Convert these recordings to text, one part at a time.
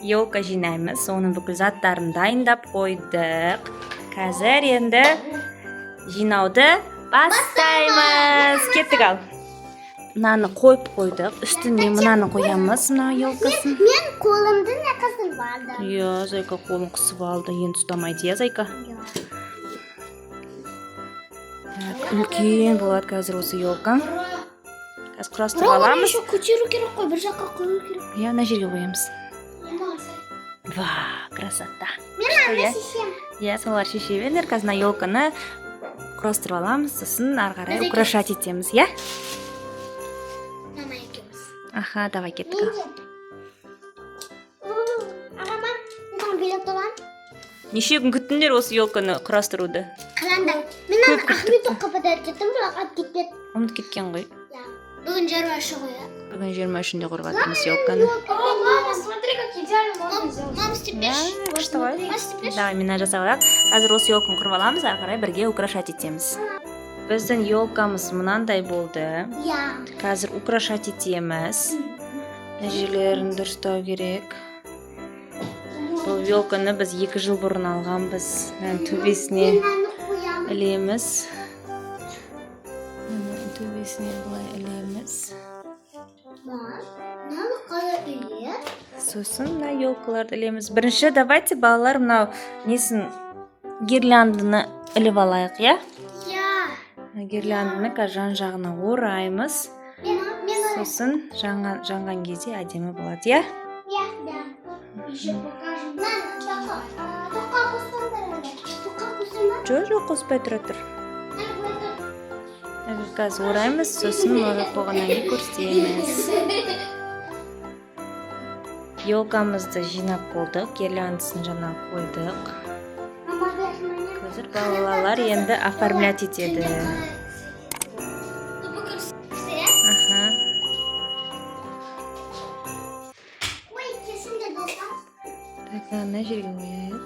Елка жинаймыз. Оның бүкіл заттарын дайындап қойдық. Қазір енді жинауды бастаймыз. Кеттік ал. Мынаны қойып қойдық. Үстіне мынаны қоямыз, мына елкасын. Мен қолымды не қысып алдым. Иә, Зайка қолын қысып алды. Енді ұстамайды, иә, Зайка? Үлкен болады қазір осы елка. Қазір құрастырып аламыз. Еще көтеру керек қой, бір жаққа қою керек. Иә, мына жерге қоямыз. Ва, красота. Мен ана шешем. Иә, солар шеше беріңдер. Қазір мына елканы құрастырып аламыз, сосын ары қарай украшать етеміз, иә? Мама екеуміз. Аха, давай кеттік ал. Ағама, мен билет алам. Неше күн күттіңдер осы елканы құрастыруды? Қаланда. Мен Ахмет оққа подарок еттім, бірақ алып кетпеді. Ұмытып кеткен ғой. Бүгін 23 ғой. Бүгін 23-інде құрып жатырмыз елканы. Мама, смотри, как идеально можно сделать. Мама, степеш. Күшті ғой. Мама, степеш. Давай, мен жасап алайық. Қазір осы елканы құрып аламыз, ары қарай бірге украшать етеміз. Біздің елкамыз мынандай болды. Я. Қазір украшать етеміз. Жерлерін дұрыстау керек. Бұл елканы біз 2 жыл бұрын алғанбыз. Төбесіне ілеміз. Төбесіне бұлай ілеміз. Мама, қалай үйлер? Сосын мына елкаларды ілеміз. Бірінші давайте балалар мынау несін гирляндыны іліп алайық, иә? Я. Гирляндыны жан-жағына ораймыз. Сосын жанған кезде әдемі болады, иә? Я, да. Еще покажем. Мама, тоқа қосыңдар. Тоқа қосыңдар. Жоқ, қоспай тұра тұр. Қазір ораймыз, сосын орап болғаннан кейін көрсетеміз. Елкамызды жинап болдық, гирляндысын жаңа қойдық. Қазір балалар енді оформлять етеді. Аха. Ой, кесінде достар. Так, ана жерге қояйық.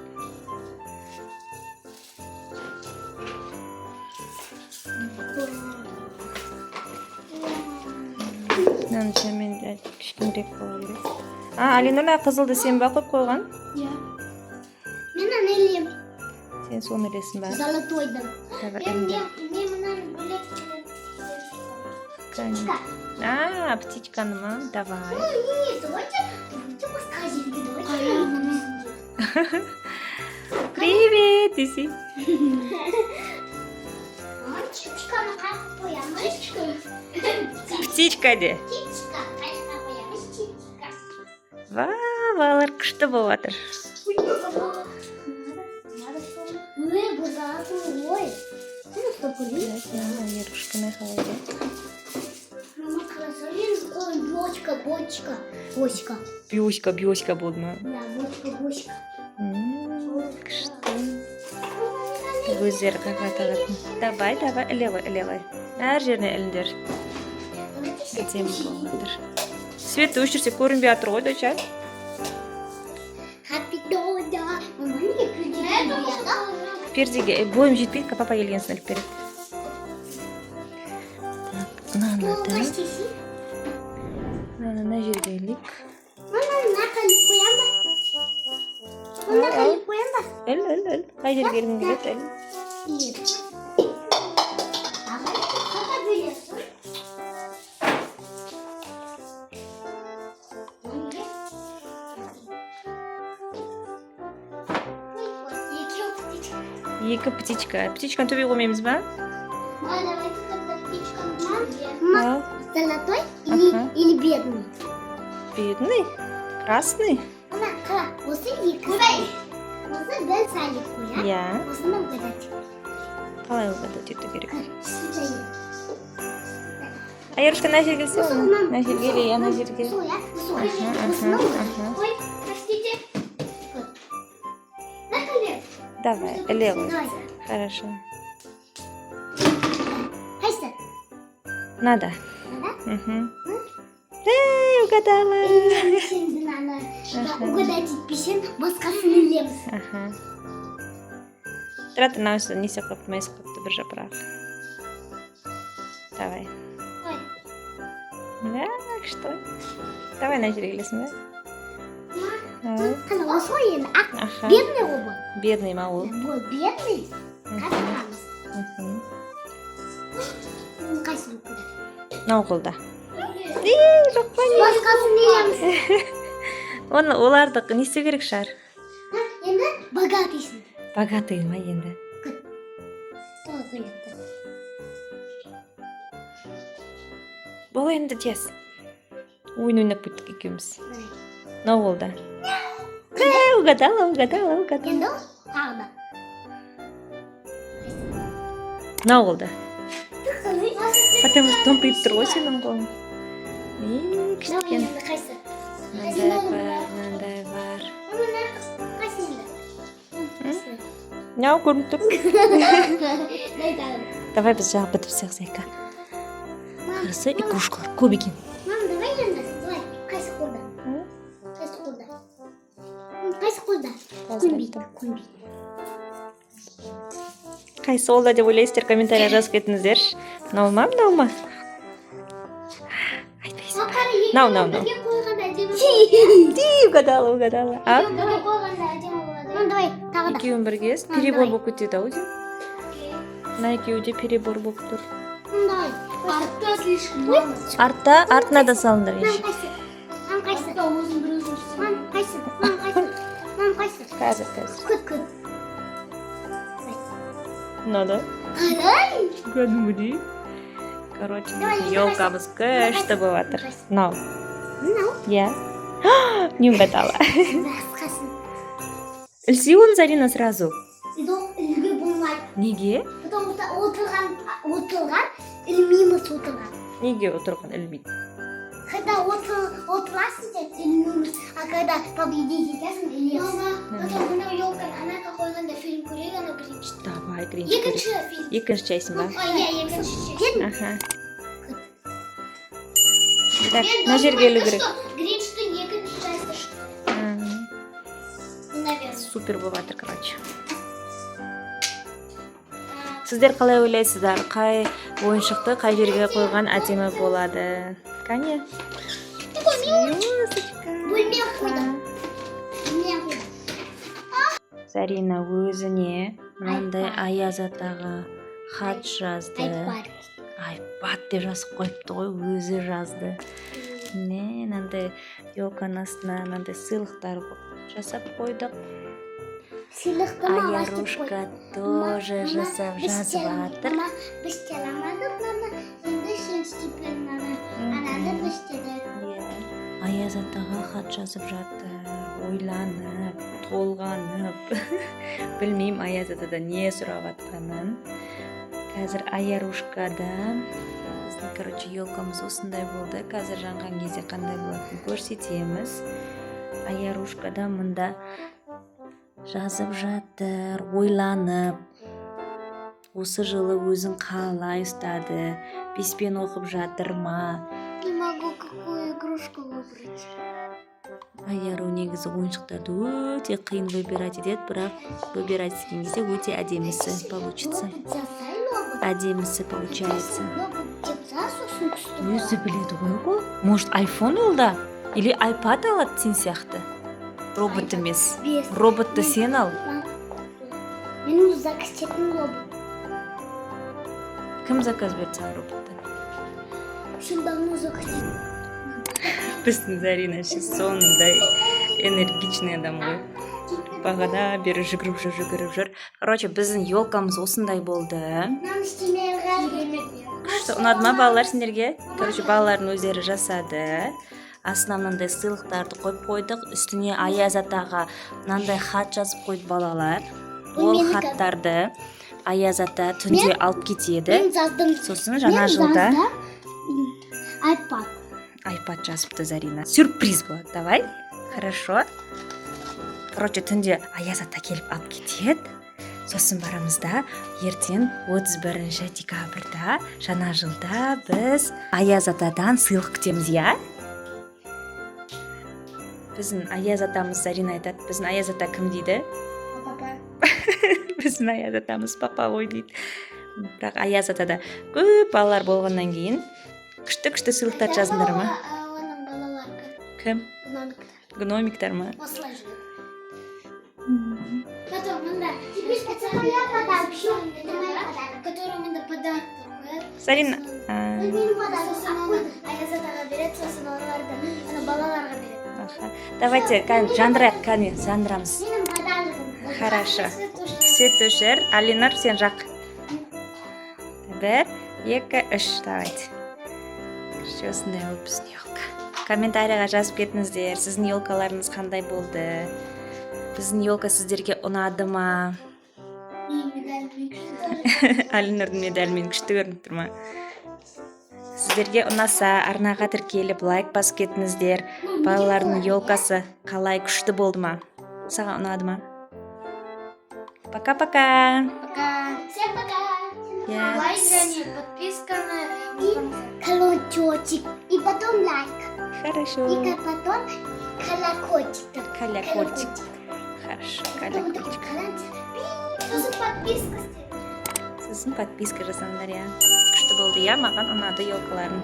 Мынаны мен кішкенірек болу керек. Алинола қызылды сен ба қойып қойған? Я. Мен ана ілем. Сен соны ілесің ба? Золотойдың. Давай, Мен ілде. мынан бөлек. Птичканы ма? Давай. Нет, давайте басқа жерге давайте. Привет, десе. Птичканы қайық қоямыз. Птичка де. Птичка қайыққа қоямыз. Птичка. Балалар күшті болып жатыр. Ой, бұзаты, ой. Сен ұстап көрейін? Еркішкіні қалайды. Мама, красавин, ой, бочка. Бьоська болды ма? Да, бочка. Күшті. Өздері қағатағатын. Давай, іле ғой. Әр жеріне іліндер. Әдемі болып жатыр. Светті өшірсе көрінбей жатыр ғой, доча? Хаппидода. Мама, неге күлден Пердеге бойым жетпейді, папа келгенсін іліп береді. Мынаны жерге ілейік. Мама, мына қалып қоям ба? Мына қалып қоям ба? Іл. Қай жерге ілгің келеді, іл. Ілеп. Аға, қақа бөлесің? Екі птичка. Птичканы төбе қоймаймыз ба? Золотой Ага. или бедный? Бедный? Красный? Ана, қара, осы екі. Осы дәл сәлік қоя. Иә. Осыны угадать. Қалай угадать ету керек? Случайно. Ерушка, мына жерге келсе, мына жерге или ана жерге. Осыны угадать. Ой, простите. На колен. Давай, іле ғой. Давай. Хорошо. Қайсы? Надо. Надо? Угадала. Сен мынаны угадать етпесең, басқасын ілеміз. Тұра тұр, мына үстіне несе қойып, мәйіз қойыпты бір жапырақ. Давай. Ой. Да, что? Давай на жерге ілесің ба? Қана осы ғой енді ақ Аха. бедный ғой бұл. Бедный ма ол? Бұл бедный. Қасырамыз. Қайсы бүкілді? Мынау қолда. Жоқ па не? Басқасын нереміз? Олардық не істеу керек шығар? Енді богатыйсың. Богатый ма енді? Той көйлекті. Бұл енді тез. Ойын ойнап кеттік екеуміз. Мынау қолда. Угадала. Енді ол тағы да. Мынау қолда. Потому что томпиып тұр ғой сенің қолың. Кішкен. Қайсы? Мынандай бар. Қайсы енді? Мынау көрініп тұр. Дай тағы. Давай біз жағы бітіп сияқсайка. Қарсы игрушкалар көп екен. Мам, давай енді. Давай. Қайсы қолда? Қайсы қолда? Қайсы қолда? Көнбейді. Қайсы қолда деп ойлайсыздар, комментария жазып кетіңіздерші. Мынау ма? Айтпайсың. Мынау. Угадала. Ал? Давай, тағы да. Екеуін бірге перебор болып кетеді ау деймін. Мына екеуі де перебор болып тұр. Давай. Артта слишком мало. Артына да салыңдар еш. Мам, қайсы? Мам, қайсы? Қазір. Күт. Мынада. Қалай? Кәдімгідей. Короче, елкамыз күшті болып жатыр. Мынау. Иә. Не угадала. Басқасын. Ілси оны, Зарина, сразу. Үлгі болмайды. Неге? Потому что отырған ілмейміз отырған. Неге отырған ілмейді? Когда отырасың сен ілмейміз, а когда победить етесің ілесің. Мама, мынау елканы анаға қойғанда фильм көрейік, ана Гринч. Давай, Гринч көрейік. Екінші фильм. Екінші чайсың ба? Иә, екінші фильм. Аха. Так, мына жерге ілу керек. Гринчтің екінші часті. Наверное. Супер болып жатыр, короче. Сіздер қалай ойлайсыздар? Қай ойыншықты қай жерге қойған әдемі болады? Кәне? Бөлме қойдым. Зарина өзіне мынандай Аяз атаға хат жазды. Айпад деп жазып қойыпты ғой, өзі жазды. Не, мынандай елканың астына мынандай сыйлықтар жасап қойдық. Аярушка тоже жазып жатыр. Біз теламадық, мама. Енді сен теперь анады біз теледік. Аяз атаға хат жазып жатыр. Ойланып, толғанып. Білмеймін Аяз атадан не сұрап жатқанын. Қазір Аярушкада біздің, короче, елкамыз осындай болды. Қазір жанған кезде қандай болатынын көрсетеміз. Аярушкада мында жазып жатыр, ойланып. Осы жылы өзін қалай ұстады, беспен оқып жатыр ма? Не могу какую игрушку выбрать. Аяру негізі ойыншықтарды өте қиын выбирать етеді, бірақ выбирать еткен кезде өте әдемісі получится. Әдемісі получается. Өзі біледі ғой. Может, iPhone алда? Или iPad алады сен сияқты? Робот емес. Роботты сен ал. Менің заказ ететін робот. Кім заказ берді саған роботты? Сен давно заказ еттің. Біздің Зарина сондай энергичный адам ғой. Бағана бері жүгіріп жүр. Короче, біздің елкамыз осындай болды. Күшті. Ұнады ма балалар сендерге? Короче, балалардың өздері жасады. Астына мынандай сыйлықтарды қойып қойдық. Үстіне Аяз атаға мынандай хат жазып қойды балалар. Ол хаттарды Аяз ата түнде алып кетеді. Сосын жаңа жылда iPad жазыпты Зарина. Сюрприз болады. Давай. Хорошо. Короче, түнде Аяз ата келіп алып кетеді. Сосын барамыз да ертең 31 декабрьда жаңа жылда біз Аяз атадан сыйлық күтеміз, иә? Біздің Аяз атамыз, Зарина айтады, біздің Аяз ата кім дейді? Папа. Біздің Аяз атамыз папа ғой дейді. Бірақ Аяз атада көп балалар болғаннан кейін күшті сыйлықтар жазыңдар ма? Оның балалар Кім? Гномиктер ма? Осылай жүреді. Потом мында который мында подароктар қояды. Зарина. Сосын оны Аязатаға береді, сосын оларды балаларға береді. Давайте жандырамыз. Менің подарогым. Хорошо. Свет өшір. Алинар, сен жақ. 1, 2, 3. Давайте. Осындай болып біздің елка. Комментарияға жазып кетіңіздер. Сіздің елкаларыңыз қандай болды? Біздің елка сіздерге ұнады ма? Алинардың медалімен күшті көрініп тұр ма? Сіздерге ұнаса, арнаға тіркеліп, лайк басып кетіңіздер. Балалардың елкасы қалай күшті болды ма? Саған ұнады ма? Пока-пока. Всем пока. Лайк және подписканы колокольчик. И потом лайк. Хорошо. И потом колокольчик. Колокольчик. Хорошо, колокольчик. Сосын подписка. Сосын подписка жасаңдар, я. Күшті болды, я, маған ұнады елкаларың.